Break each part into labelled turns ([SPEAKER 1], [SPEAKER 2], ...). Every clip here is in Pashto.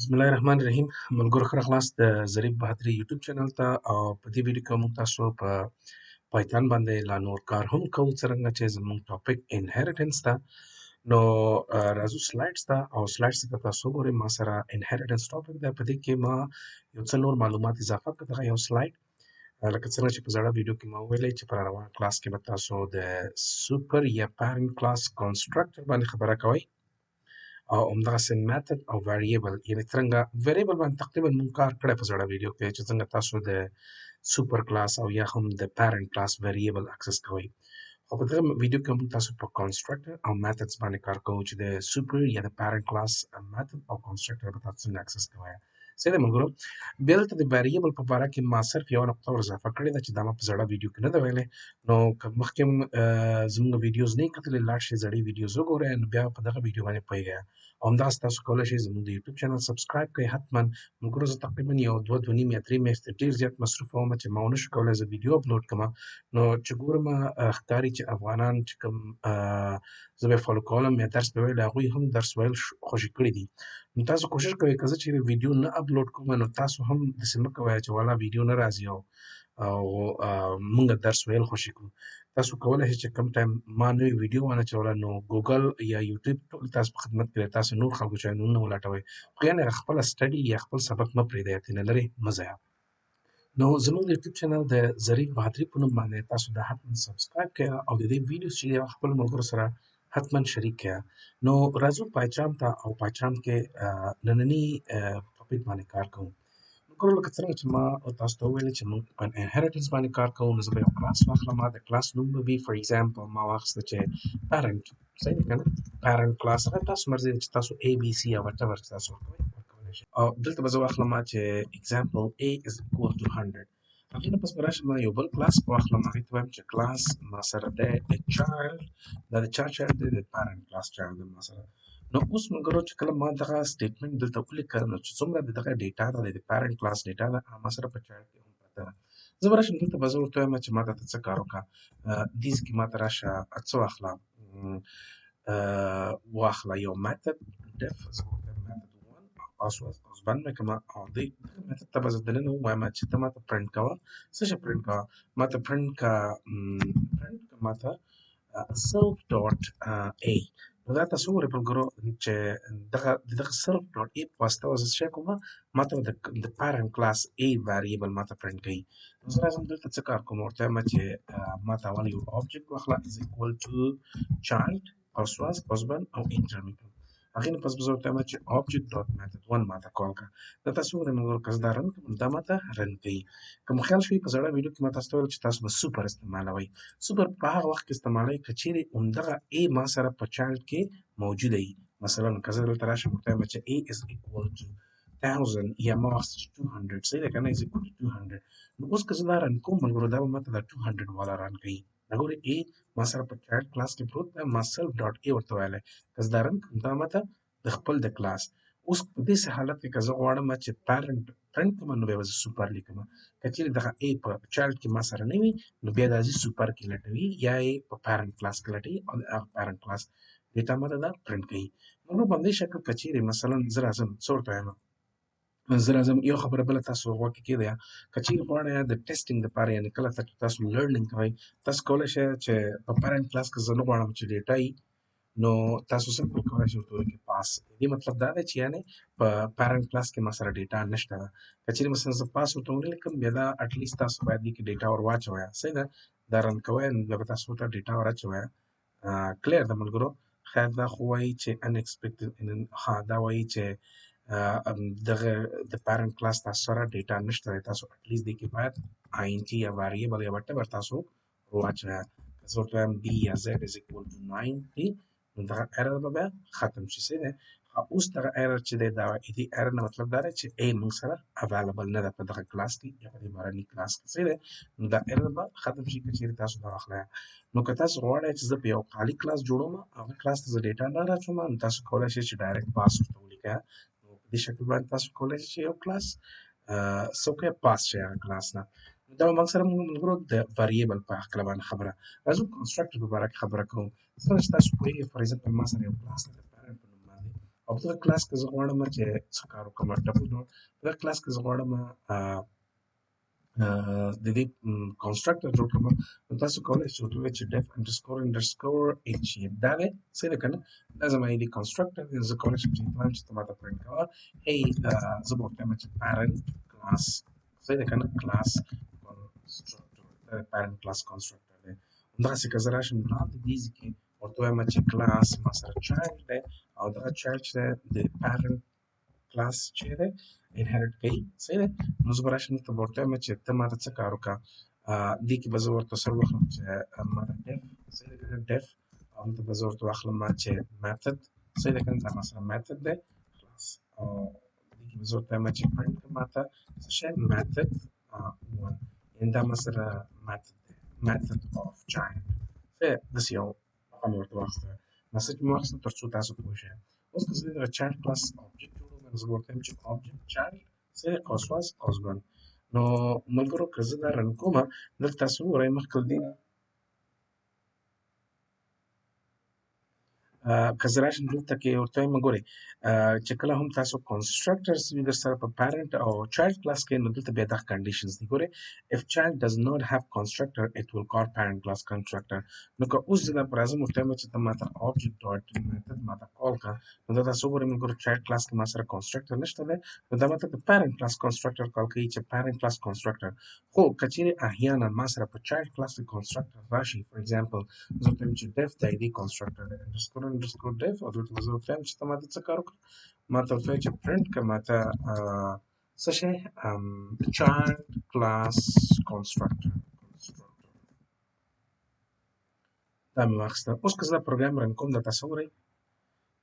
[SPEAKER 1] بسم الله الرحمن الرحیم ملګرو ښه راغلاست د ظریف بهادري یوټیوب چینل ته او په دې ویډیو کې موږ تاسو په پایتان باندې لا نور کار هم کوو څرنګه چې زموږ ټاپک انهریټنس ته نو راځو سلایډز ته او سلایډز ته تاسو ګورئ ما سره انهریټنس ټاپک دی په دې کې ما یو څه نور معلومات اضافه کړه دغه یو سلایډ لکه څنګه چې په زړه ویډیو کې ما ویلي چې په روان کلاس کې به تاسو د سوپر یا پارنټ کلاس کنسټرکټر باندې خبره کوئ او همدغسې میتھډ او ویریبل یعنې څرنګه ویریبل باندې تقریبا مونږ کار کړی په زړه ویډیو کې چې څنګه تاسو د سوپر کلاس او یا هم د پیرنټ کلاس ویریبل اکسس کوئ خو په دغه ویډیو کې موږ تاسو په کنسټرکټر او میتھډز باندې کار کوو چې د سوپر یا د پیرنټ کلاس میتھډ او کنسټرکټر به تاسو څنګه اکسس کوئ صحیح ده ملګرو بیا دلته د ویریبل په باره کې ما صرف یوه نقطه ور اضافه کړې ده چې دا ما په زړه ویډیو کې نه ده ویلې نو که مخکې زموږ ویډیوز نه یې کتلې لاړ شئ زړې ویډیوز وګورئ نو بیا په دغه ویډیو باندې پوهیږئ او همداسې تاسو کولی شئ زموږ د یوټیوب چینل سبسکرایب کړئ حتما ملګرو زه تقریبا یو دوه نیم یا درې میاشتې ډېر زیات مصروفه وم چې ما ونه شو کولی زه ویډیو اپلوډ کړم نو چې ګورم ښکاري چې افغانان چې کوم زه به یې فالو کولم یا درس به ویل هغوی هم درس ویل خوشې کړي دي نو تاسو کوشش کوئ که زه چېرې ویډیو نه اپلوډ کوم نو تاسو هم داسې مه کوئ چې والا ویډیو نه راځي او مونږ درس ویل خوشې کړو تاسو کولی شئ چې کوم ټایم ما نوې ویډیو وانه چوله نو ګوګل یا یوټیوب ټول تاسو په خدمت کې دی تاسو نور خلکو چینلونه ولټوئ خو یعنې خپله سټډي یا خپل سبق مه پرېږدئ یا ترېنه لرې مه ځئ نو زموږ د یوټیوب چینل د ظریف بهادري په نوم باندې تاسو دا حتما سبسکرایب کړئ او د دې ویډیوز چې خپل ملګرو سره حتما شریک کړئ نو راځو پایچام ته او پایچام کې ننني ټاپک باندې کار کوو ملګرو لکه څرنګه چې ما تاسو ته وویل چې موږ په انهریټنس باندې کار کوو نو زه به یو کلاس واخلم د کلاس نوم به وي فار ایگزامپل ما واخیسته چې پیرنټ صحیح دی که نه پیرنټ کلاس هغه تاسو مرضي ده چې تاسو اے بي سي یا وټ ایور چې تاسو ورکوئ او دلته به زه واخلم چې example A is equal to 100 هغې نه پس به راشم یو بل کلاس واخلم هغې ته وایم چې کلاس ما سره دی د چایلډ دا د چا چایلډ دی د پیرنټ کلاس چایلډ دی ما سره نو اوس ملګرو چې کله ما دغه سټیټمنټ دلته ولیکه نو چې څومره د دغه ډیټا ده د پیرنټ کلاس ډیټا ده ما سره په چایلډ کې هم پرته ده زه به راشم دلته به زه ورته وایم چې ما ته څه کار وکړه دیز کې ما ته راشه څه واخله واخله یو میتھډ ډف زه ورته وایم میتھډ اوس بند مې کړمه او دې میتھډ ته به زه دننه ووایم چې ته ما ته پرنټ کوه څه شی پرنټ کوه ما ته پرنټ که ما ته self dot a نو دا تاسو وګورئ ملګرو چې دغه self dot a په واسطه زه څه شی کوم ما ته د پیرنټ کلاس a ویریبل ما ته پرنټ کوي نو زه راځم دلته څه کار کوم ورته وایم چې ما ته اول یو object واخله is equal to child پاسواز پاسبند او انټر مې کړم هغې نه پس به زه ورته وایم چې object dot method 1 ما ته کال کړه دا تاسو وګورئ ملګرو که زه دا رن کړم دا ما ته رن کوي که مو خیال شوي په زړه ویډیو کې ما تاسو ته ویل چې تاسو به سوپر استعمالوئ سوپر په هغه وخت کې استعمالوئ که چیرې همدغه a ما سره په چایلډ کې موجوده وي مثلا که زه دلته راشم ورته وایم چې a is equal to 1000 یا ما واخیسته چې 200 صحیح ده که نه is equal to 200 نو اوس که زه دا رن کوم ملګرو دا به ما ته دا 200 والا رن کوي دا ګورئ a ما سره په چایلډ کلاس کې پروت ده ما self dot a ورته ویلی که زه دا رن کړم دا ما ته د خپل د کلاس اوس په داسې حالت کې که زه غواړم چې پیرنټ پرنټ کړم نو بیا به زه سوپر لیکم که چیرې دغه a په چایلډ کې ما سره نه وي نو بیا دا زه سوپر کې لټوي یا یې په پیرنټ کلاس کې لټوي او د هغه پیرنټ کلاس ډیټا ما ته دا پرنټ کوي نو په همدې شکل که چیرې مثلا زه راځم څه ورته وایم زه راځم یو خبره بله تاسو غوږ کې کېږدئ که چیرې غواړئ د ټیسټینګ دپاره یعنې کله تاسو لرنینګ کوئ تاسو کولی شئ چې په پیرنټ کلاس کې زه نه غواړم چې ډیټا وي نو تاسو سمپل کولی شئ ورته ولیکئ پاس دې مطلب دا دی چې یعنې په پیرنټ کلاس کې ما سره ډیټا نشته ده که چیرې مثلا زه پاس ورته ونه لیکم بیا دا اټلیست تاسو باید دې کې ډیټا ور واچوئ صحیح ده دا رن کوئ نو بیا به تاسو ورته ډیټا ور اچوئ کلیر ده ملګرو خیر دا خو وایي چې انएक्सपेक्टेड ها دا وایي چې دغه د پیرنټ کلاس تاسو سره ډیټا نشته دی تاسو اټلیست دې کې باید INT یا ویریبل یا وټ ایور تاسو واچوئ که زه ورته وایم b یا z is equal to 90 نو دغه ایرر به بیا ختم شي صحیح دی اوس دغه ایرر چې دی دا دې ایرر نه مطلب دا دی چې a موږ سره اویلیبل نه ده په دغه کلاس کې یا په دې بهرني کلاس کې صحیح دی نو دا ایرر به ختم شي که چیرې تاسو دا واخلئ نو که تاسو غواړئ چې زه په یو خالي کلاس جوړوم هغه کلاس ته زه ډیټا نه راچوم نو تاسو کولی شئ چې ډایرکټ پاس ورته ولیکئ نو په دې شکل باندې تاسو کولی شئ چې یو کلاس څه وکړئ پاس شئ هغه کلاس نه دا به موږ سره ملګرو د ویریبل په هکله باندې خبره راځو کنسټرکټر په باره کې خبره کوو څنګه چې تاسو پوهېږئ فار ایگزامپل ما سره یو کلاس دی د پیرنټ په نوم باندې او په دغه کلاس کې زه غواړم چې څه کار وکړم ډبل ډاټ په دغه کلاس کې زه غواړم د دې کنسټرکټر جوړ کړم نو تاسو کولی شئ ولیکئ چې def underscore h دا دی صحیح ده که نه دا زما د کنسټرکټر دی زه کولی شم چې وایم چې ته ماته پرنټ کوه هی زه به ورته وایم چې parent class صحیح ده که نه class constructor دا د parent class constructor دی همدغسې که زه راشم لاندې دې ځای کې ورته وایم چې class ما سره child دی او دغه child چې دی د parent کلاس چې دی انهرټ کوي صحیح دی نو زه به راشم دلته به ورته وایم چې ته ماته څه کار وکړه دې کې به زه ورته سر واخلم چې ماته ډف صحیح دی که ډف او دلته به زه ورته واخلم چې میتد صحیح دی که نه دا ما سره میتد دی خلاص او دې کې به زه ورته وایم چې پرنټ کړه ماته څه شی میتد 1 یعنې دا ما سره میتد دی میتد اف چایلډ صحیح داسې یو هغه مې ورته واخیسته مسج مې واخیسته تر څو تاسو پوه شئ اوس که زه دغه چایلډ کلاس آبجکټ جوړوم زه به ورته وایم چې آبجکټ چایلډ صحیح قوسواس قوسبند نو ملګرو که زه دا رن کومه دلته تاسو وګورئ مخکې له دې نه که زه راشم دلته کې ورته وایم ګورئ چې کله هم تاسو کنسټرکټرز وي در سره په parent او child class کې نو دلته بیا دغه conditions دي ګورئ if child does not have constructor it will call parent class constructor نو که اوس زه دا پر راځم ورته وایم چې ته ماته object dot method ماته کال کړه نو دا تاسو وګورئ ملګرو child class کې ما سره constructor نشته دی نو دا ماته د parent class constructor کال کوي چې parent class constructor خو که چیرې احیانا ما سره په child class کې constructor راشي for example زه ورته وایم چې def د id constructor دی underscore def او دلته به زه ورته وایم چې ته ماته څه کار وکړه ماته ورته وایي چې print کړه ماته څه شی child class constructor دا مې واخیسته اوس که زه دا پروګرام رن کوم دا تاسو وګورئ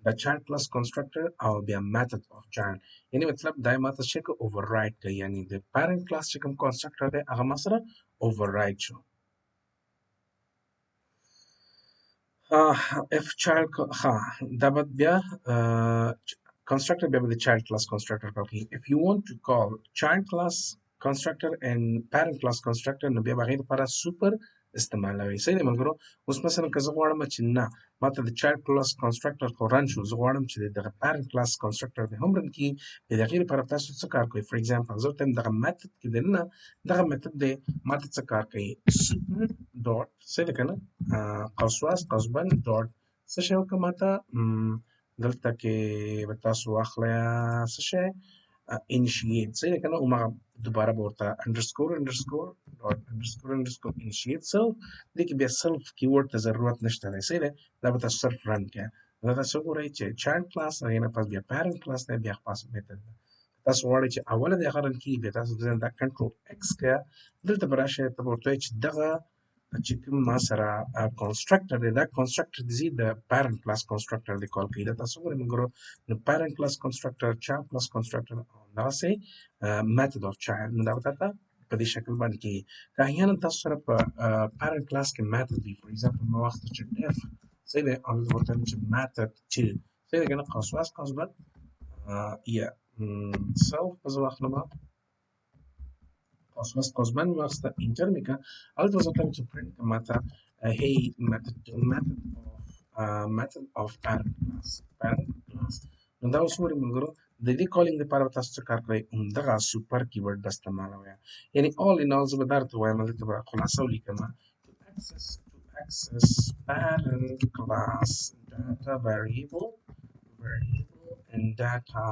[SPEAKER 1] د child class constructor او بیا method of child یعنی مطلب دا ماته څه کوي override کوي یعنی د parent class چې کوم constructor دی هغه ما سره override شو if child دا به بیا constructor بیا به د child class constructor کال کوي if you want to call child class constructor and parent class constructor نو بیا به هغې لپاره super استعمالوي صحیح دی ملګرو اوس مثلا که زه غواړم چې نه ماته د child class constructor خو رن شو زه غواړم چې دغه parent class constructor دې هم رن کړي د هغې لپاره تاسو څه کار کوئ for example زه ورته دغه method کې دننه دغه method دی ماته څه کار کوي super dot صحیح دی که نه قوسواس قوسبند dot څه شی وکړه ماته دلته کې به تاسو واخلئ څه شی initiate صحیح دی که نه هماغه دوباره به ورته underscore initiate self دې کې بیا self کیورډ ته ضرورت نشته دی صحیح دی دا به تاسو صرف رن کړئ دا تاسو وګورئ چې child class هغې نه پس بیا parent class دی بیا پاس میتد دی تاسو غواړئ چې اوله د هغه رن کړي بیا تاسو دا کنټرول ایکس کړئ دلته به راشئ ته به ورته وایئ چې دغه چې کوم ما سره کنسټرکټر دی دا کنسټرکټر دی د parent class constructor دی کال کوي دا تاسو وګورئ ملګرو نو parent class constructor child class constructor او دغسې method of child نو دا به تاته په دې شکل باندې کېږي که احیانا تاسو سره په parent class کې method وي for example ما واخیسته چې def صحیح دی او دلته ورته وایم چې method 2 صحیح دی که نه قوسواس قوسبند یا self به زه واخلم قوسواس قوسبند مې واخیسته انټر مې کړه هلته به زه ورته وایم چې print کړه ماته hey method of parent class نو دا اوس وګورئ ملګرو د دې کالینګ لپاره به تاسو څه کار کوئ همدغه سوپر کیورډ به استعمالوئ یعنې all in all زه به دا درته وایم دلته به خلاصه ولیکمه to access parent class data variable and data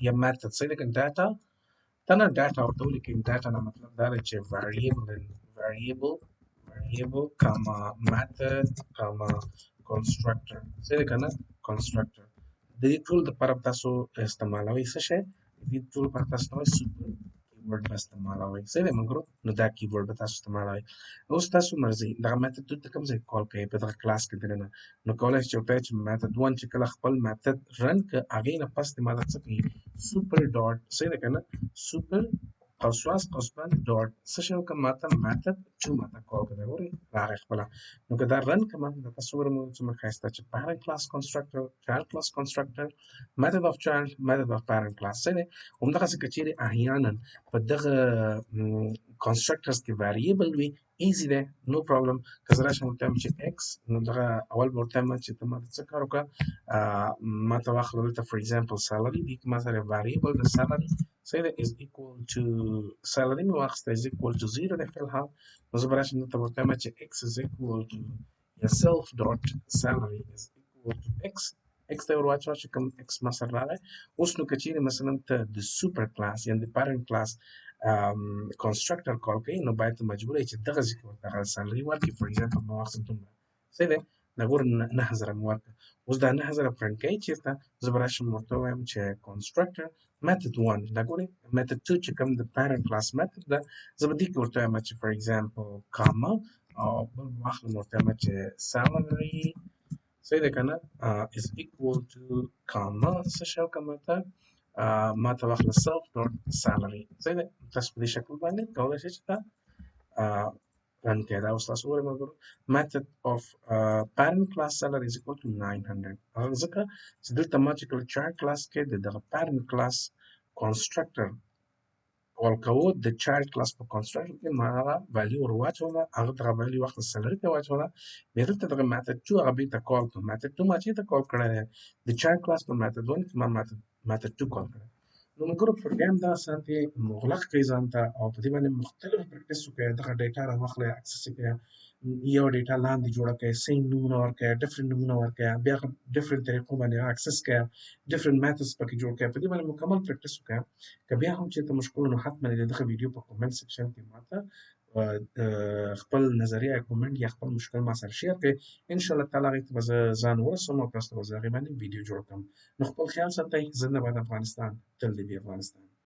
[SPEAKER 1] یا method صحیح ده که data ته نه data ورته ولیکئ data نه مطلب دا دی چې variable comma method comma constructor صحیح ده که نه constructor د دې ټول دپاره به تاسو استعمالوئ څه شی د دې ټول لپاره تاسو استعمالوئ سوپر کیورډ به استعمالوئ صحیح دی ملګرو نو دا کیورډ به تاسو استعمالوئ اوس تاسو مرضي دغه میتد دلته کوم ځای کال کوئ په دغه کلاس کې دننه نو کولی شئ چې ورته چې میتد 1 چې کله خپل میتد رن کړه هغې نه پس دې ماته څه کوي سوپر ډاټ صحیح دی که نه سوپر قوسواس قوسبند ډاټ څه شی وکړم ماته میتھډ 2 ماته کال کړی ګورئ راغی خپله نو که دا رن کړم دا تاسو ګورئ موږ څومره ښایسته چې parent class constructor child class constructor method of child method of parent class څه دی همدغسې که چیرې احیانا په دغه constructors کې variable وي ایزي دی نو پرابلم که زه راشم ورته وایم چې x نو دغه اول به ورته وایم چې ته ماته څه کار وکړه ماته واخله دلته for example salary دي که ما سره variable د salary say that is equal to salary مې واخیسته is equal to 0 دی فی الحال نو زه به راشم دلته ورته وایم چې x is equal to yourself dot salary is equal to x x ته ور واچوه چې کوم x ما سره راغی اوس نو که چیرې مثلا ته د سوپر کلاس یا د parent class constructor کال کوي نو باید ته مجبور یې چې دغه ځای کې ورته هغه salary ورکړي for example ما واخیستم دومره صحیح دی دا ګوره 9000 مې ورکړه اوس دا 9000 پرنټ کوي چېرته زه به راشم ورته ووایم چې constructor method 1 دا ګورئ method 2 چې کوم د parent class method ده زه به دې کې ورته وایم چې for example comma او بل به واخلم ورته وایم چې salary صحیح ده که نه is equal to comma څه شی وکړه ماته واخله self dot salary صحیح ده تاسو په دې شکل باندې کولی شئ چې run کړئ دا اوس تاسو وګورئ ملګرو method of parent class salary is equal to 900 هغه ځکه چې دلته ما چې کله child class کې د دغه parent class constructor کال کوو د child class په constructor کې ما هغه value ور واچوله هغه دغه value واخله salary ته واچوله بیا دلته دغه method 2 هغه بېرته کال کړو method 2 ما چېرته کال کړی دی د child class په method 1 کې ما method 2 کال کړی نو ملګرو پروګرام دا سانتي مغلق کړئ ځان ته او په دې باندې مختلف پریکټس وکړئ دغه ډیټا راواخلئ اکسس یې کړئ یو ډیټا لاندې جوړه کړئ سیم نومونه ورکړئ ډفرنټ نومونه ورکړئ بیا ډفرنټ طریقو باندې اکسس کړئ ډفرنټ میتھډز پکې جوړ کړئ په دې باندې مکمل پریکټس وکړئ که بیا هم چېرته مشکل نو حتما د دغه ویډیو په کومنټ سیکشن کې ماته خپل نظریه یا کومنټ یا خپل مشکل ما سره شیر کړئ ان شاء الله تعالی هغې ته به زه ځان ورسوم او تاسو ته به زه هغې باندې ویډیو جوړ کړم نو خپل خیال ساتئ زنده باد افغانستان تل دې وي افغانستان